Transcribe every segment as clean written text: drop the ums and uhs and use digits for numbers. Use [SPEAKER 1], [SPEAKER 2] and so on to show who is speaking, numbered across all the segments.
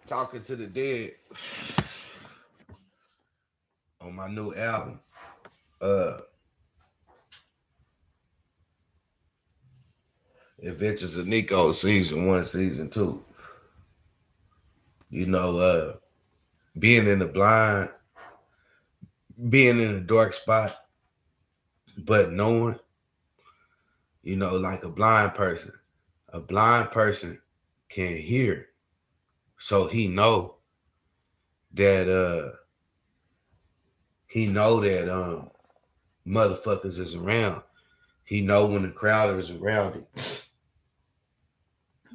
[SPEAKER 1] Talking to the Dead on my new album. Uh Adventures of Nico season 1, season 2. You know, being in the blind, being in a dark spot, but knowing, like a blind person. A blind person can hear. So he know that motherfuckers is around. He know when the crowd is around him.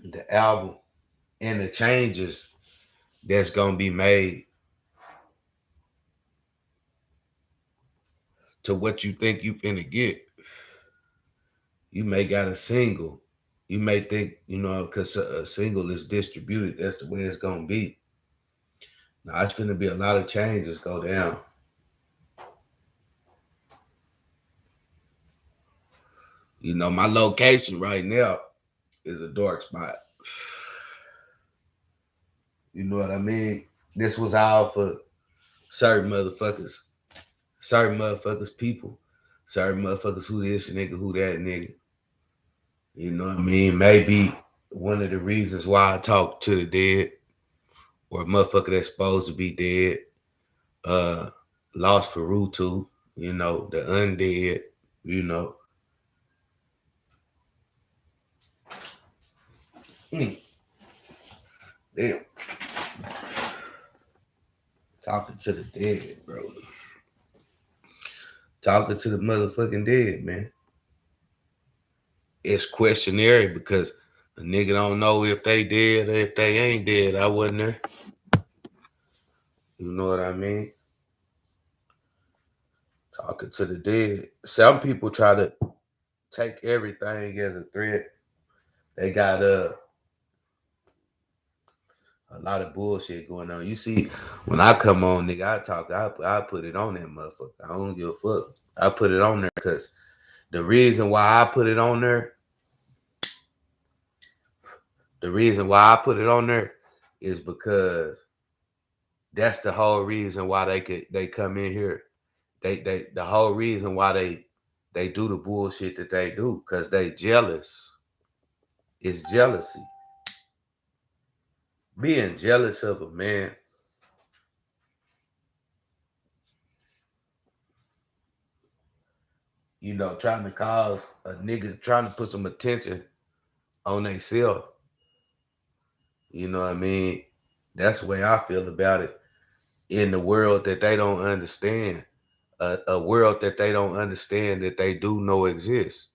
[SPEAKER 1] The album and the changes that's gonna be made to what you think you finna get. You may got a single. You may think, because a single is distributed, that's the way it's gonna be. Now it's finna be a lot of changes go down. My location right now is a dark spot. You know what I mean? This was all for certain motherfuckers, people, certain motherfuckers who this nigga, who that nigga. You know what I mean? Maybe one of the reasons why I talk to the dead or a motherfucker that's supposed to be dead, lost for Rutu, the undead, you know. Damn. Talking to the dead, bro. Talking to the motherfucking dead, man. It's questionary because a nigga don't know if they dead or if they ain't dead. I wasn't there. You know what I mean? Talking to the dead. Some people try to take everything as a threat. They got a lot of bullshit going on. You see, when I come on, nigga, I put it on that motherfucker. I don't give a fuck. I put it on there because the reason why I put it on there, is because that's the whole reason why they come in here. The whole reason why they do the bullshit that they do, because they jealous. It's jealousy. Being jealous of a man, trying to cause a nigga, trying to put some attention on themselves. You know what I mean? That's the way I feel about it. In the world that they don't understand, a world that they don't understand that they do know exists.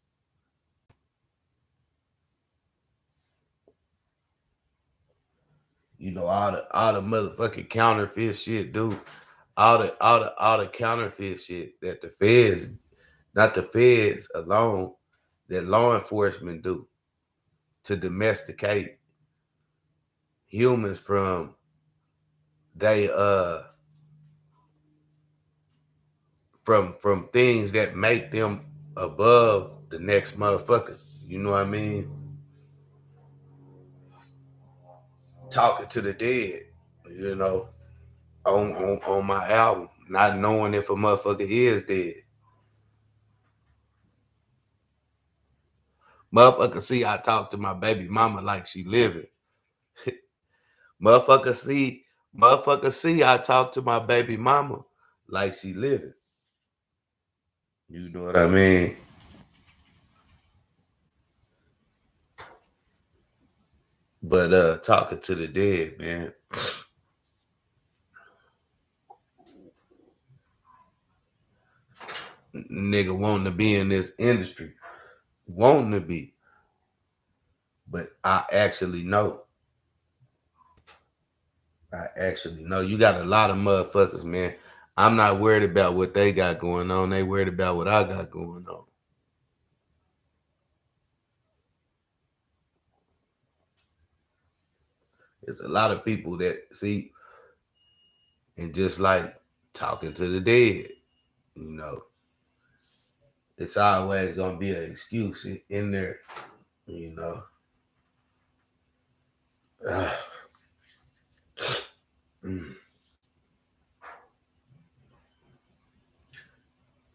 [SPEAKER 1] All the motherfucking counterfeit shit, dude. All the counterfeit shit that the feds, not the feds alone, that law enforcement do to domesticate humans from they from things that make them above the next motherfucker. You know what I mean? Talking to the dead, on my album, not knowing if a motherfucker is dead. Motherfucker see I talk to my baby mama like she living. Motherfucker see I talk to my baby mama like she living. You know what I mean? But talking to the dead, man. Nigga wanting to be in this industry. Wanting to be. But I actually know. You got a lot of motherfuckers, man. I'm not worried about what they got going on. They worried about what I got going on. There's a lot of people that see and just like talking to the dead, it's always gonna be an excuse in there, you know.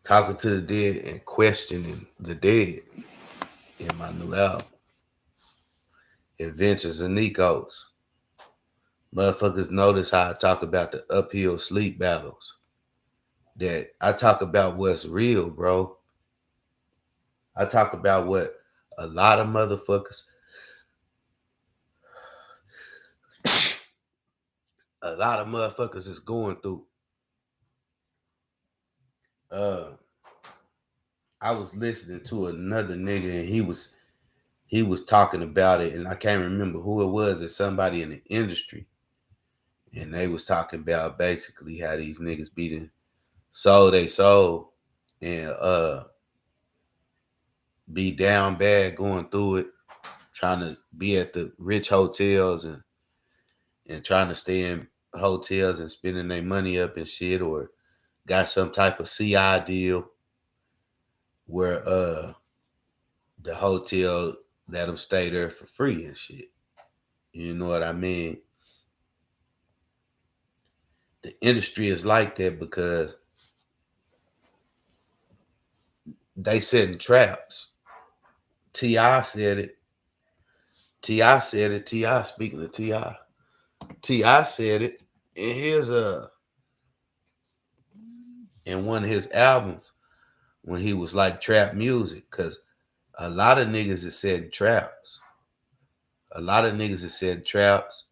[SPEAKER 1] Talking to the dead and questioning the dead in my new album, Adventures of Nikos. Motherfuckers notice how I talk about the uphill sleep battles. That I talk about what's real, bro. I talk about what a lot of motherfuckers, is going through. Uh, I was listening to another nigga and he was talking about it, and I can't remember who it was. It's somebody in the industry, and they was talking about basically how these niggas beating sold they soul and be down bad going through it, trying to be at the rich hotels and trying to stay in hotels and spending their money up and shit, or got some type of CI deal where the hotel let them stay there for free and shit. You know what I mean? The industry is like that because they setting traps. T.I. said it. T.I. said it. T.I. speaking to T.I. T.I. said it in his in one of his albums when he was like trap music, because a lot of niggas is setting traps. A lot of niggas is setting traps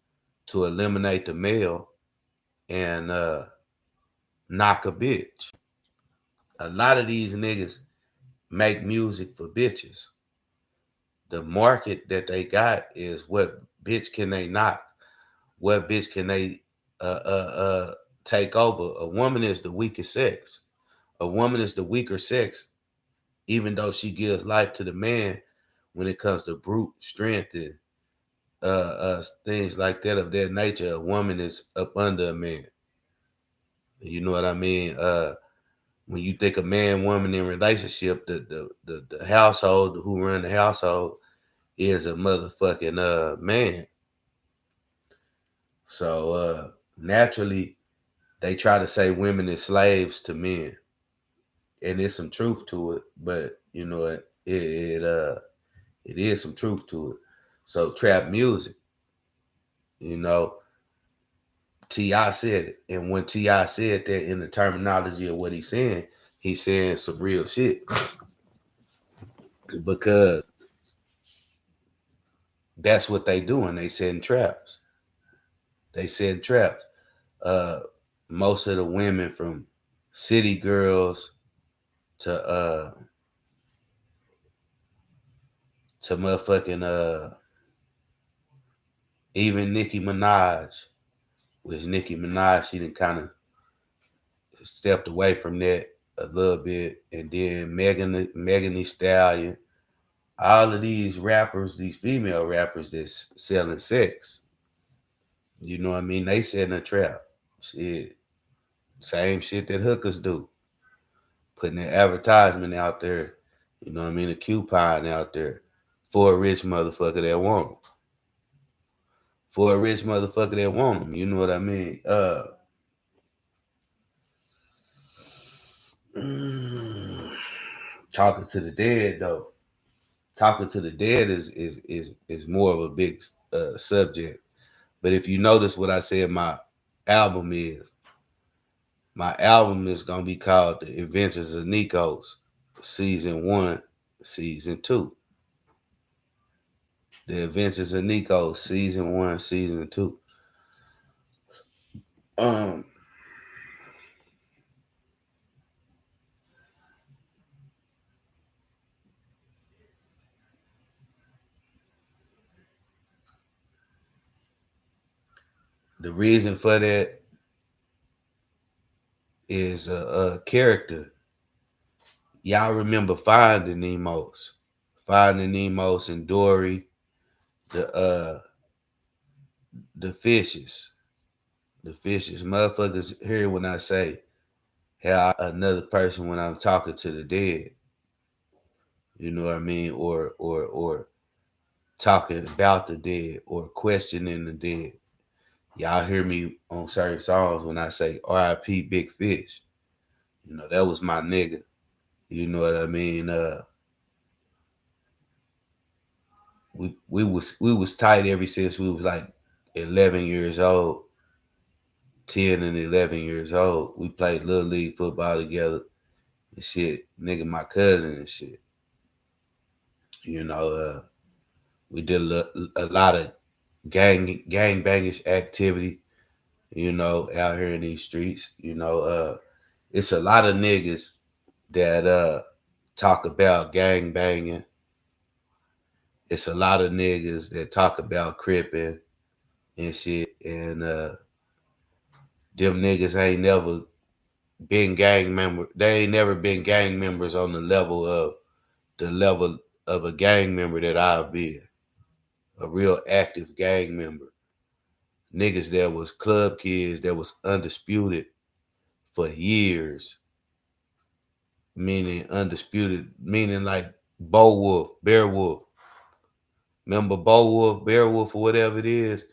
[SPEAKER 1] to eliminate the male and knock a bitch. A lot of these niggas make music for bitches. The market that they got is what bitch can they knock? What bitch can they take over? A woman is the weakest sex. A woman is the weaker sex, even though she gives life to the man when it comes to brute strength and things like that of that nature. A woman is up under a man. You know what I mean? When you think of man, woman in relationship, the household, who run the household is a motherfucking man. So naturally they try to say women is slaves to men. And there's some truth to it, but you know it is some truth to it. So trap music, you know, T.I. said it. And when T.I. said that in the terminology of what he's saying some real shit. Because that's what they doing. They setting traps. They setting traps. Uh, most of the women from city girls to motherfucking even Nicki Minaj, which Nicki Minaj, she done kind of stepped away from that a little bit, and then Megan Thee Stallion, all of these rappers, these female rappers that's selling sex. You know what I mean? They setting a trap. Shit. Same shit that hookers do. Putting an advertisement out there, you know what I mean? A coupon out there for a rich motherfucker that want them. For a rich motherfucker that want them. You know what I mean? Talking to the dead though. Talking to the dead is more of a big subject. But if you notice what I said, album is my album is gonna be called The Adventures of Nikos, Season 1, Season 2. The Adventures of Nikos, Season 1, Season 2. Um, the reason for that is a character. Y'all remember Finding Nemos. Finding Nemos and Dory, the fishes. The fishes. Motherfuckers hear when I say how another person when I'm talking to the dead. You know what I mean? Or talking about the dead or questioning the dead. Y'all hear me on certain songs when I say R.I.P. Big Fish. You know, that was my nigga. You know what I mean? We was tight ever since we was like 11 years old, 10 and 11 years old. We played little league football together and shit. Nigga, my cousin and shit. You know, we did a lot of gang bangish activity. You know, out here in these streets. You know, it's a lot of niggas that talk about gang banging. It's a lot of niggas that talk about cripping and shit. And them niggas ain't never been gang member. They ain't never been gang members on the level of a gang member that I've been. A real active gang member. Niggas that was club kids that was undisputed for years. Meaning undisputed, meaning like Bo Wolf, Bear Wolf. Remember Bo Wolf, Bear Wolf, or whatever it is?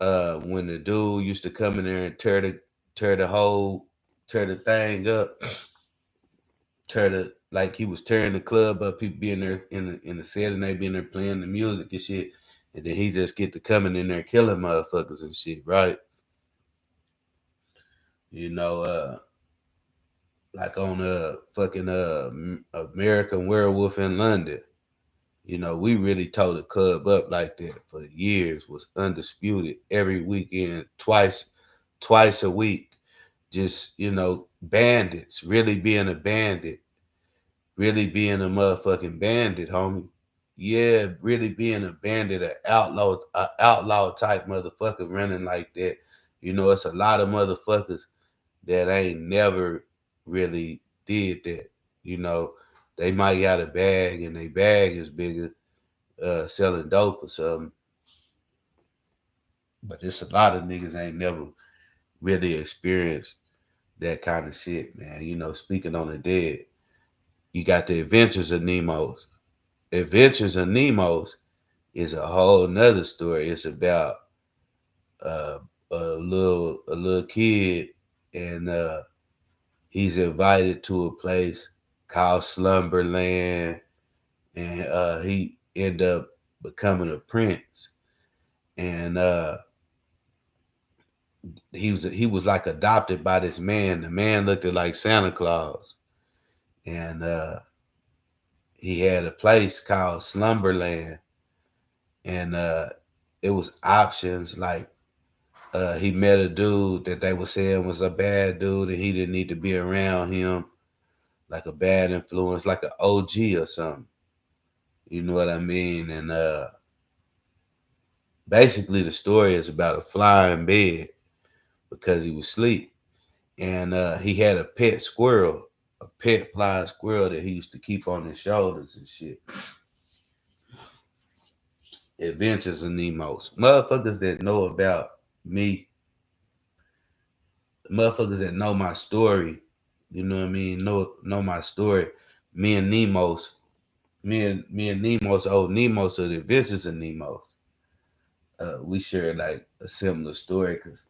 [SPEAKER 1] When the dude used to come in there and tear the thing up, like he was tearing the club up. People be in there in the set and they be in there playing the music and shit, and then he just get to coming in there killing motherfuckers and shit, right? You know, like on fucking American Werewolf in London. You know, we really tore the club up like that for years. Was undisputed every weekend, twice a week. Just, you know, bandits, really being a bandit, really being a motherfucking bandit, homie. Yeah, really being a bandit, an outlaw type motherfucker running like that. You know, it's a lot of motherfuckers that ain't never really did that. You know, they might got a bag and they bag is bigger, selling dope or something. But it's a lot of niggas ain't never really experienced that kind of shit, man. You know, speaking on the dead, you got the Adventures of Nemo's. Adventures of Nemo's is a whole nother story. It's about uh, a little kid, and he's invited to a place called Slumberland, and he end up becoming a prince. And he was like adopted by this man. The man looked like Santa Claus, and he had a place called Slumberland, and it was options like he met a dude that they were saying was a bad dude, and he didn't need to be around him, like a bad influence, like an OG or something. You know what I mean? And basically, the story is about a flying bed because he was asleep. And he had a pet squirrel, a pet flying squirrel that he used to keep on his shoulders and shit. Adventures of Nemo's. Motherfuckers that know about me, motherfuckers that know my story, you know what I mean? Know my story. Me and Nemo's, me and Nemo's, old Nemo's, so the Adventures of Nemo's. We share like a similar story because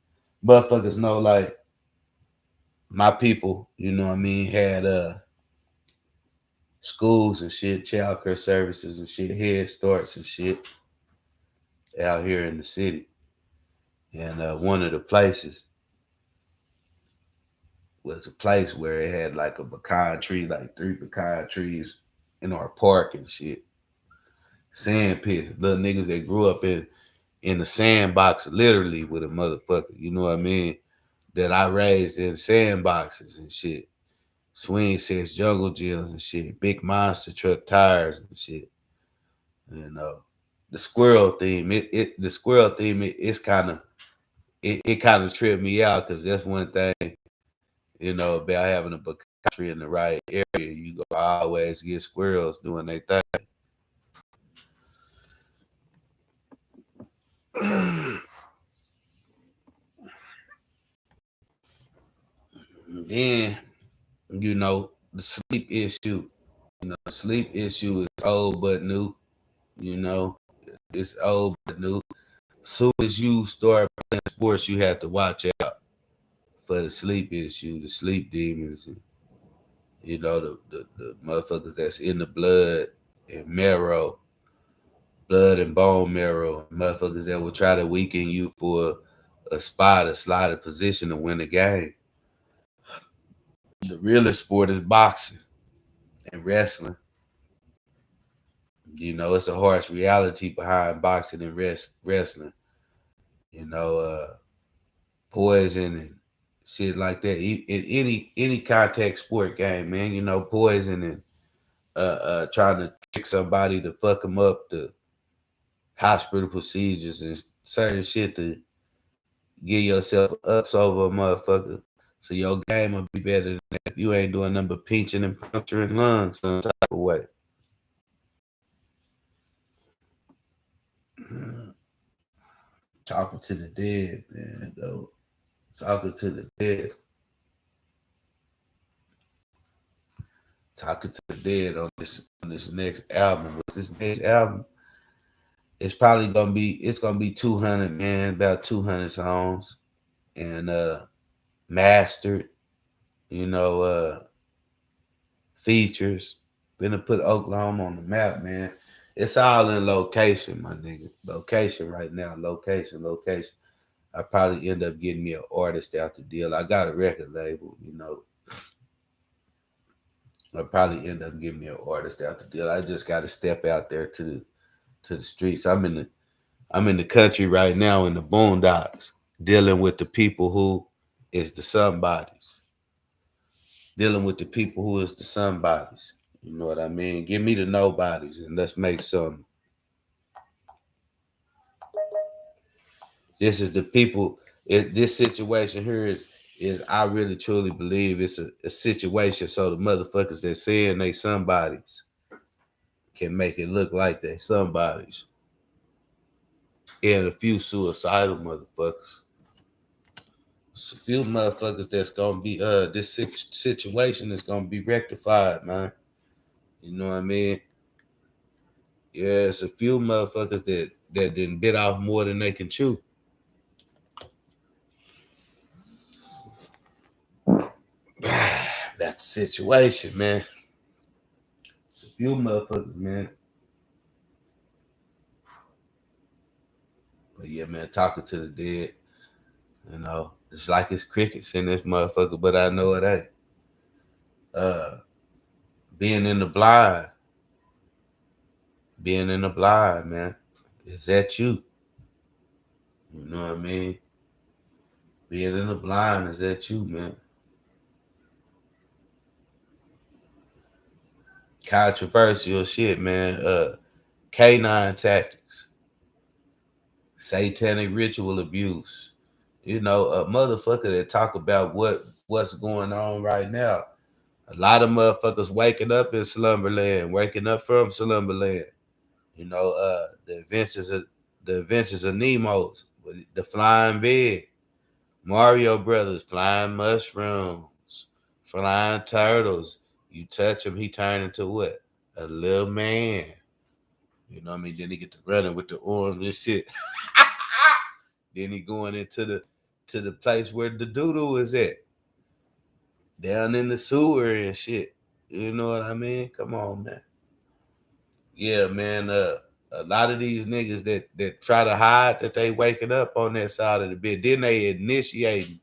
[SPEAKER 1] motherfuckers know like my people, you know what I mean, had schools and shit, child care services and shit, head starts and shit out here in the city. And one of the places was a place where it had like a pecan tree, like 3 pecan trees in our park and shit. Sand pits, little niggas that grew up in the sandbox, literally with a motherfucker. You know what I mean? That I raised in sandboxes and shit. Swing sets, jungle gyms and shit. Big monster truck tires and shit. You know, the squirrel theme. The squirrel theme. It's kind of it kind of tripped me out because that's one thing, you know, about having a pecan tree in the right area. You go always get squirrels doing their thing. Then, you know, the sleep issue. You know, the sleep issue is old but new. You know, it's old but new. soon as you start playing sports, you have to watch out for the sleep issue, the sleep demons, and, the motherfuckers that's in the blood and marrow, blood and bone marrow, motherfuckers that will try to weaken you for a spot, a slotted position to win the game. The realest sport is boxing and wrestling. It's a harsh reality behind boxing and wrestling. You know, poison and shit like that. In any contact sport game, man, poison and trying to trick somebody to fuck them up, the hospital procedures and certain shit to get yourself ups over a motherfucker. So your game will be better than that. You ain't doing nothing but pinching and puncturing lungs some type of way. Talking to the dead, man, though. Talking to the dead. Talking to the dead on this next album. With this next album, it's gonna be 200, man, about 200 songs. And mastered, you know, features. Gonna put Oklahoma on the map, man. It's all in location, my nigga. Location right now. Location. I probably end up getting me an artist out the deal. I got a record label, I probably end up getting me an artist out the deal. I just got to step out there to the streets. I'm in the country right now in the boondocks, dealing with the people who is the somebodies. Dealing with the people who is the somebodies. You know what I mean? Give me the nobodies and let's make some. This is the people. This situation here is I really truly believe it's a situation so the motherfuckers that saying they somebodies can make it look like they somebodies. And a few suicidal motherfuckers. It's a few motherfuckers that's gonna be this situation is gonna be rectified, man. You know what I mean? Yeah, it's a few motherfuckers that didn't bit off more than they can chew. That's the situation, man. It's a few motherfuckers, man. But yeah, man, talking to the dead, it's like it's crickets in this motherfucker, but I know it ain't. Being in the blind, man. Is that you? You know what I mean? Being in the blind, is that you, man? Controversial shit, man. Canine tactics, satanic ritual abuse. A motherfucker that talk about what's going on right now. A lot of motherfuckers waking up in slumberland, waking up from slumberland. The adventures of Nemo's, the flying bed, Mario Brothers, flying mushrooms, flying turtles. You touch him, he turn into what? A little man. You know what I mean? Then he get to running with the arms and shit. Then he going into the place where the doodle is at. Down in the sewer and shit. You know what I mean? Come on, man. Yeah, man. A lot of these niggas that try to hide that they waking up on that side of the bed, then they initiating.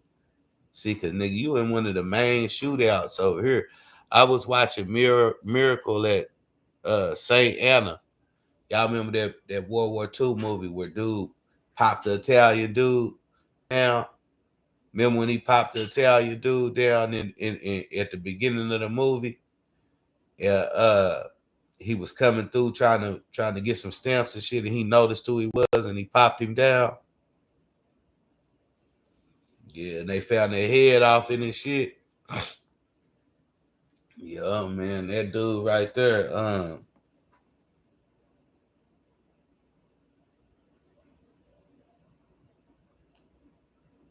[SPEAKER 1] See, cause nigga, you in one of the main shootouts over here. I was watching Miracle at St. Anna. Y'all remember that World War II movie where dude popped the Italian dude down? Remember when he popped the Italian dude down in at the beginning of the movie? Yeah, he was coming through trying to get some stamps and shit, and he noticed who he was, and he popped him down. Yeah, and they found their head off in his shit. Yeah, man, that dude right there.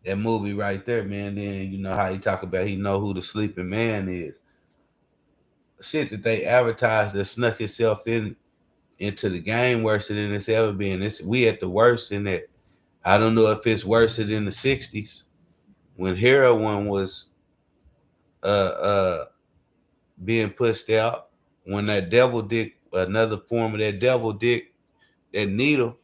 [SPEAKER 1] That movie right there, man. Then you know how he talk about he know who the sleeping man is. Shit that they advertised that snuck itself into the game worse than it's ever been. We at the worst in that. I don't know if it's worse than in the 60s when heroin was uh being pushed out, when that devil dick, another form of that devil dick, that needle,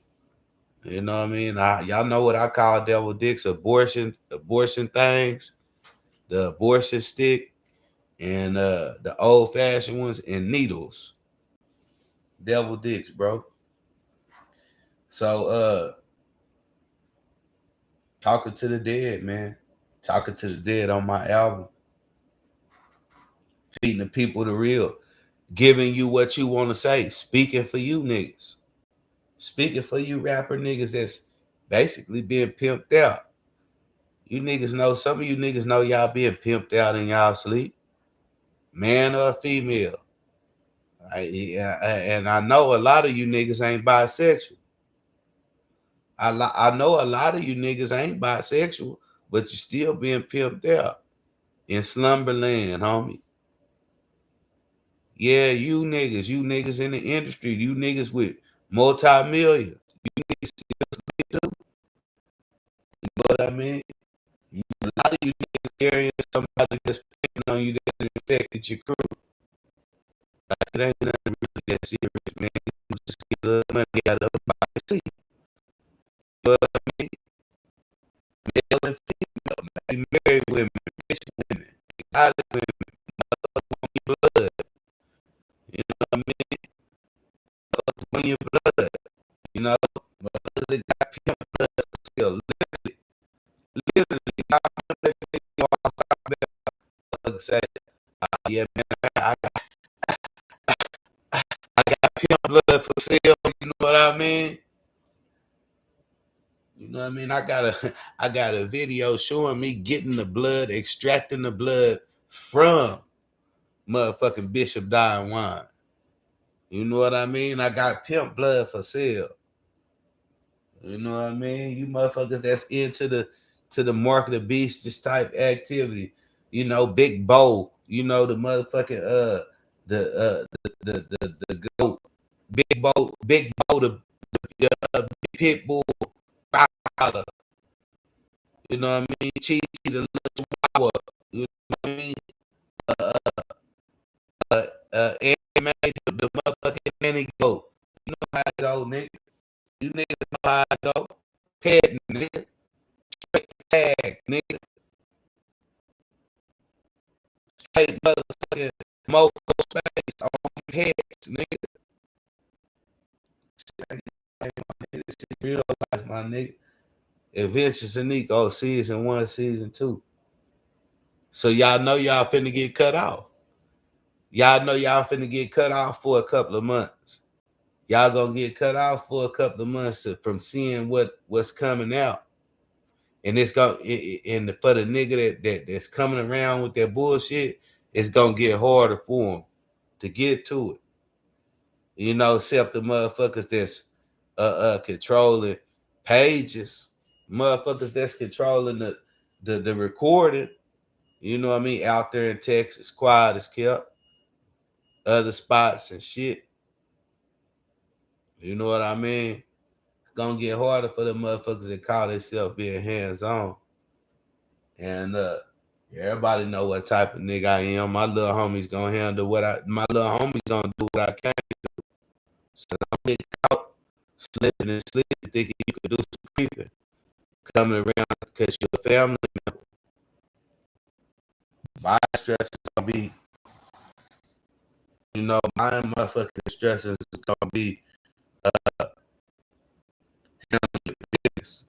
[SPEAKER 1] you know what I mean? Y'all know what I call devil dicks, abortion things, the abortion stick, and the old fashioned ones, and needles. Devil dicks, bro. So talking to the dead, man. Talking to the dead on my album. Feeding the people the real. Giving you what you want to say. Speaking for you niggas. Speaking for you rapper niggas that's basically being pimped out. You niggas know, some of you niggas know y'all being pimped out in y'all sleep. Man or female. And I know a lot of you niggas ain't bisexual. I know a lot of you niggas ain't bisexual, but you still being pimped out in slumberland, homie. Yeah, you niggas in the industry, you niggas with multi-millions. You niggas still sleep too. You know what I mean? A lot of you niggas carrying somebody that's picking on you that infected your crew. Like, it ain't nothing really that serious, man. You just get a little money out of the sleep. But I mean, male and female, maybe married women, rich women, exotic women, on your blood. You know what I mean? On your blood. You know, motherfuckers that got pimp blood still, literally. Say, yeah, man, I got pimp blood for sale. You know what I mean? You know what I mean? I got a video showing me getting the blood, extracting the blood from motherfucking Bishop Dying Wine. You know what I mean? I got pimp blood for sale. You know what I mean? You motherfuckers that's into the mark of the beast, this type activity. You know, Big Bo. You know the motherfucking the goat. Big Bo, the pit bull. You know what I mean? Chi the little chihuahua. You know what I mean? Anime, the motherfucking mini goat. You know how it go, nigga. You niggas know how it go. Head, nigga. Straight tag, nigga. Straight motherfucking Moco space on heads, nigga. This shit real life, my nigga. Adventures in Nico, season 1, season 2. So y'all know y'all finna get cut off. Y'all know y'all finna get cut off for a couple of months. Y'all gonna get cut off for a couple of months from seeing what's coming out. And it's gonna, and for the nigga that's coming around with that bullshit, it's gonna get harder for him to get to it. You know, except the motherfuckers that's controlling pages, motherfuckers that's controlling the recording. You know what I mean? Out there in Texas, quiet as kept. Other spots and shit. You know what I mean? It's gonna get harder for the motherfuckers that call themselves being hands-on. And everybody know what type of nigga I am. My little homies gonna handle my little homies gonna do what I can do. So don't get caught slipping and sleeping, thinking you could do some creeping. Coming around because you're a family member. My stress is gonna be, you know, my motherfucking stress is gonna be handling your business.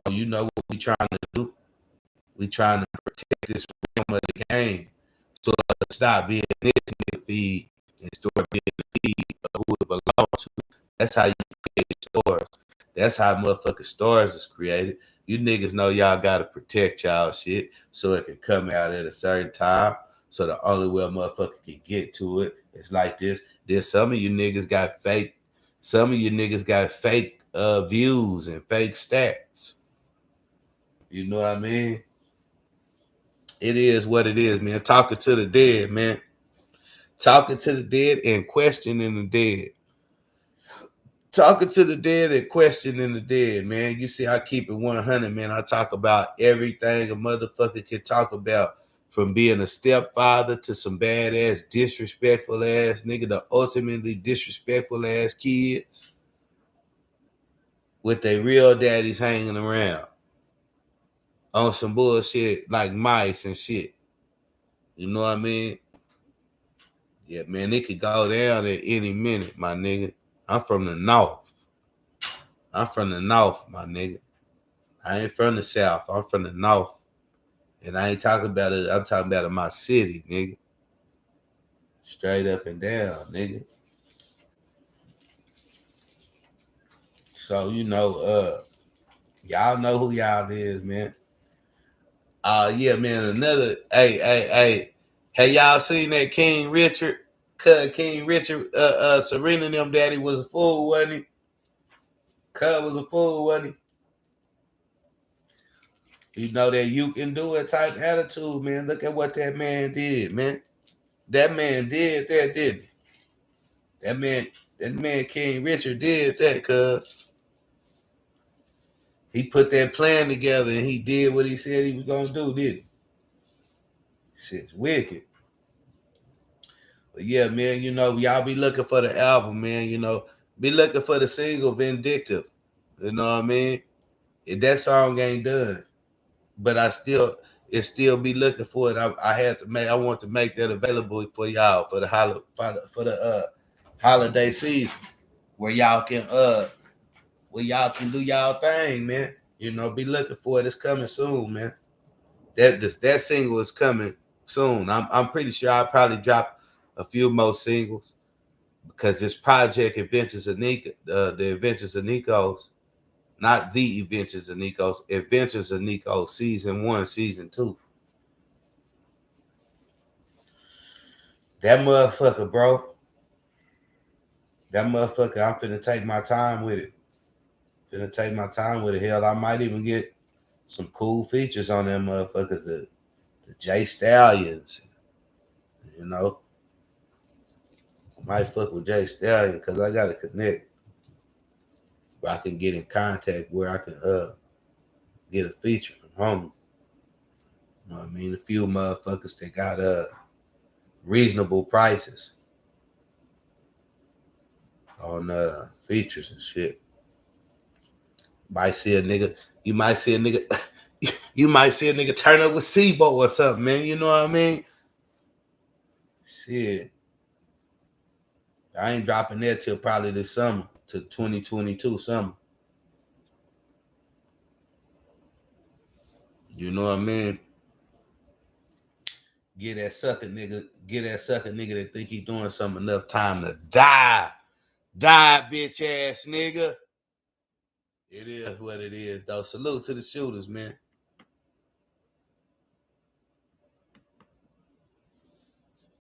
[SPEAKER 1] You know what we trying to do. We trying to protect this realm of the game. So stop being this nigga feed and start being the feed of who it belongs to. That's how you create stores. That's how motherfucking stores is created. You niggas know y'all gotta protect y'all shit so it can come out at a certain time. So the only way a motherfucker can get to it is like this. There's some of you niggas got fake. Some of you niggas got fake views and fake stats. You know what I mean? It is what it is, man. Talking to the dead, man. Talking to the dead and questioning the dead. talking to the dead and questioning the dead, man. You see, I keep it 100, man. I talk about everything a motherfucker can talk about, from being a stepfather to some badass, disrespectful ass nigga, to ultimately disrespectful ass kids with their real daddies hanging around on some bullshit like mice and shit. You know what I mean? Yeah, man, it could go down at any minute, my nigga. I'm from the north. I'm from the north, my nigga. I ain't from the south. I'm from the north. And I ain't talking about it. I'm talking about in my city, nigga. Straight up and down, nigga. So, y'all know who y'all is, man. Yeah, man. Another, hey. Have y'all seen that King Richard? King Richard, Serena and them daddy was a fool, wasn't he? Cuz was a fool, wasn't he? You know that you can do it type attitude, man. Look at what that man did, man. That man did that, didn't he? That man King Richard did that, cuz he put that plan together and he did what he said he was gonna do, didn't he? Shit's wicked. But yeah, man, y'all be looking for the album, man. Be looking for the single Vindictive. You know what I mean? If that song ain't done, but it still be looking for it. I want to make that available for y'all for the holiday season, where y'all can do y'all thing, man. Be looking for it. It's coming soon, man. That single is coming soon. I'm pretty sure I'll probably drop a few more singles, because this project Adventures of Nico, the Adventures of Nico's, not the Adventures of Nico's, Adventures of Nico season 1, season 2. That motherfucker, bro. That motherfucker, I'm finna take my time with it. Hell, I might even get some cool features on that motherfucker. The J Stallions, you know. Might fuck with Jay Stallion, because I gotta connect where I can get in contact, where I can get a feature from home. You know what I mean? A few motherfuckers that got reasonable prices on features and shit. Might see a nigga, you might see a nigga you might see a nigga turn up with SIBO or something, man. You know what I mean? Shit. I ain't dropping that till probably this summer, to 2022 summer. You know what I mean? Get that sucker nigga that think he doing something enough time to die. Die, bitch ass nigga. It is what it is, though. Salute to the shooters, man.